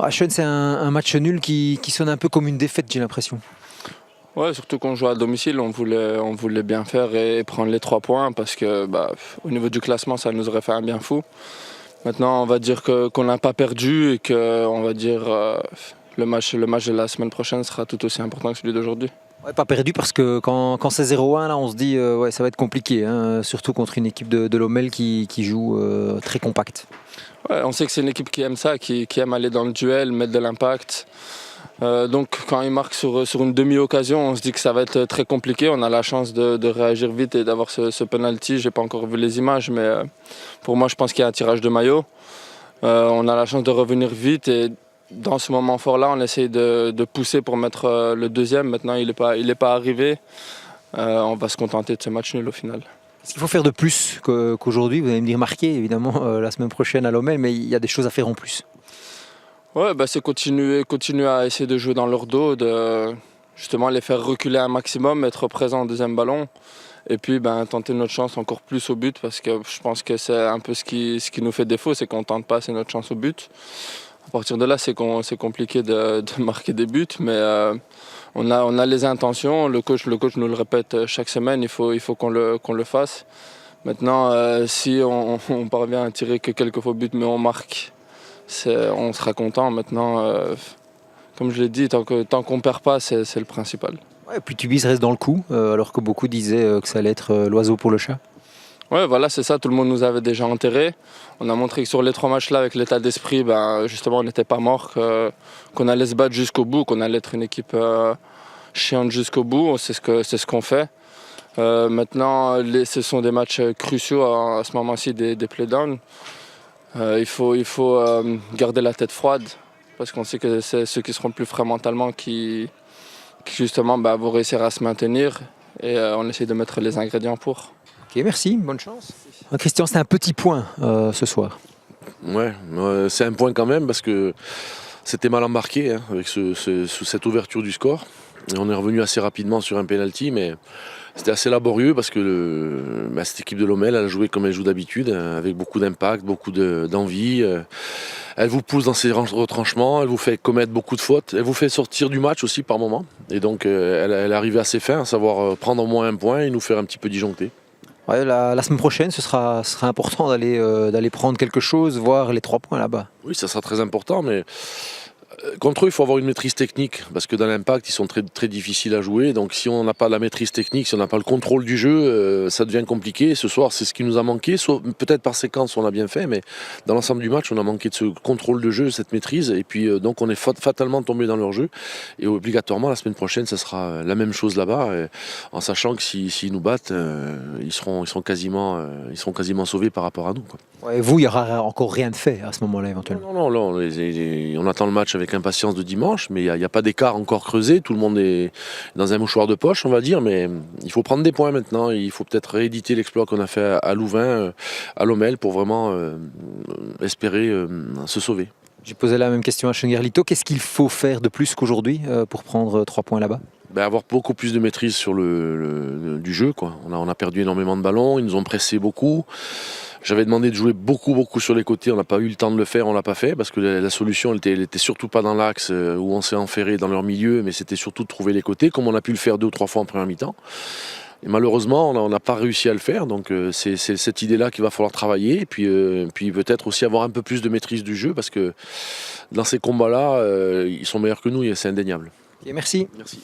Sean, c'est un match nul qui sonne un peu comme une défaite, j'ai l'impression. Ouais, surtout qu'on joue à domicile, on voulait bien faire et prendre les 3 points parce que au niveau du classement, ça nous aurait fait un bien fou. Maintenant, on va dire qu'on n'a pas perdu et que on va dire, le match de la semaine prochaine sera tout aussi important que celui d'aujourd'hui. Ouais, pas perdu parce que quand c'est 0-1, là, on se dit ouais, ça va être compliqué, hein, surtout contre une équipe de Lommel qui joue très compact. Ouais, on sait que c'est une équipe qui aime ça, qui aime aller dans le duel, mettre de l'impact. Donc quand il marque sur une demi-occasion, on se dit que ça va être très compliqué. On a la chance de réagir vite et d'avoir ce penalty. Je n'ai pas encore vu les images, mais pour moi, je pense qu'il y a un tirage de maillot. On a la chance de revenir vite et dans ce moment fort-là, on essaye de pousser pour mettre le deuxième. Maintenant, il n'est pas arrivé. On va se contenter de ce match nul au final. Est-ce qu'il faut faire de plus qu'aujourd'hui? Vous allez me dire marquer, évidemment, la semaine prochaine à Lommel, mais il y a des choses à faire en plus. Ouais, c'est continuer à essayer de jouer dans leur dos, de justement les faire reculer un maximum, être présent au deuxième ballon. Et puis tenter notre chance encore plus au but parce que je pense que c'est un peu ce qui nous fait défaut, c'est qu'on ne tente pas assez notre chance au but. À partir de là, c'est compliqué de marquer des buts, mais on a les intentions. Le coach nous le répète chaque semaine, il faut qu'on le fasse. Maintenant, si on parvient à tirer que quelques faux buts, mais on marque, on sera content. Maintenant, comme je l'ai dit, tant qu'on ne perd pas, c'est le principal. Ouais, puis Tubize reste dans le coup, alors que beaucoup disaient que ça allait être l'oiseau pour le chat. Ouais, voilà, c'est ça, tout le monde nous avait déjà enterrés. On a montré que sur les 3 matchs-là, avec l'état d'esprit, justement, on n'était pas mort, qu'on allait se battre jusqu'au bout, qu'on allait être une équipe chiante jusqu'au bout. C'est ce qu'on fait. Maintenant, ce sont des matchs cruciaux à ce moment-ci des playdowns. Il faut garder la tête froide, parce qu'on sait que c'est ceux qui seront plus frais mentalement qui justement, vont réussir à se maintenir. Et on essaie de mettre les ingrédients pour. Ok, merci, bonne chance. Christian, c'est un petit point ce soir. Ouais, c'est un point quand même parce que c'était mal embarqué avec cette ouverture du score. Et on est revenu assez rapidement sur un penalty, mais c'était assez laborieux parce que cette équipe de Lommel, elle a joué comme elle joue d'habitude, avec beaucoup d'impact, beaucoup d'envie. Elle vous pousse dans ses retranchements, elle vous fait commettre beaucoup de fautes, elle vous fait sortir du match aussi par moments. Et donc elle est arrivée à ses fins, à savoir prendre au moins un point et nous faire un petit peu disjoncter. Ouais, la semaine prochaine, ce sera important d'aller prendre quelque chose, voir les 3 points là-bas. Oui, ça sera très important, mais contre eux, il faut avoir une maîtrise technique, parce que dans l'impact, ils sont très, très difficiles à jouer. Donc si on n'a pas la maîtrise technique, si on n'a pas le contrôle du jeu, ça devient compliqué. Et ce soir, c'est ce qui nous a manqué. Peut-être par séquence, on a bien fait, mais dans l'ensemble du match, on a manqué de ce contrôle de jeu, cette maîtrise. Et puis donc on est fatalement tombé dans leur jeu. Et obligatoirement, la semaine prochaine, ça sera la même chose là-bas, en sachant que s'ils nous battent, ils seront quasiment sauvés par rapport à nous, quoi. Ouais, vous, il n'y aura encore rien de fait à ce moment-là éventuellement. Non, on attend le match avec impatience de dimanche, mais il n'y a pas d'écart encore creusé. Tout le monde est dans un mouchoir de poche, on va dire, mais il faut prendre des points maintenant. Il faut peut-être rééditer l'exploit qu'on a fait à Louvain, à Lommel, pour vraiment espérer se sauver. J'ai posé la même question à Chengerlito. Qu'est-ce qu'il faut faire de plus qu'aujourd'hui pour prendre 3 points là-bas? Avoir beaucoup plus de maîtrise sur du jeu, quoi. On a perdu énormément de ballons, ils nous ont pressé beaucoup. J'avais demandé de jouer beaucoup sur les côtés, on n'a pas eu le temps de le faire, on l'a pas fait, parce que la solution elle était surtout pas dans l'axe où on s'est enferré dans leur milieu, mais c'était surtout de trouver les côtés, comme on a pu le faire 2 ou 3 fois en première mi-temps. Et malheureusement, on n'a pas réussi à le faire, donc c'est cette idée-là qu'il va falloir travailler, et puis peut-être aussi avoir un peu plus de maîtrise du jeu, parce que dans ces combats-là, ils sont meilleurs que nous, et c'est indéniable. Okay, merci. Merci.